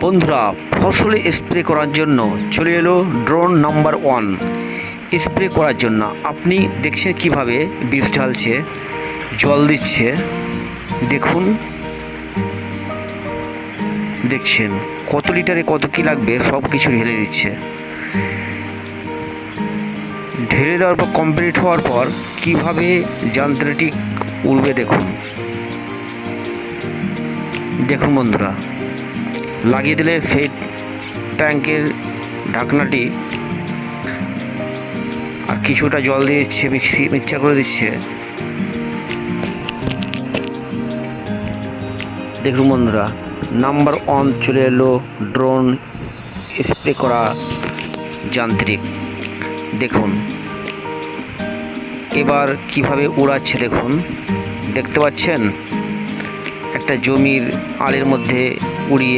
বন্ধুরা, ফসলে স্প্রে করার জন্য চলে এলো ড্রোন নাম্বার 1 স্প্রে করার জন্য। আপনি দেখছেন কিভাবে বীজ ঢালছে, জল দিচ্ছে। দেখুন, দেখছেন কত লিটারে কত কি লাগবে সব কিছু ঢেলে দিচ্ছে। ঢেলে দেওয়ার পর কমপ্লিট হওয়ার পর কিভাবে যন্ত্রটি উড়বে দেখুন। দেখুন বন্ধুরা, লাগিয়ে দিলে সেই ট্যাঙ্কের ঢাকনাটি আর কিছুটা জল দিয়ে দিচ্ছে, মিক্সচার করে দিচ্ছে। দেখুন বন্ধুরা, নাম্বার 1 চলে এলো ড্রোন স্প্রে করা যান্ত্রিক। দেখুন এবার কিভাবে উড়াচ্ছে দেখুন। দেখতে পাচ্ছেন একটা জমির আলের মধ্যে উড়িয়ে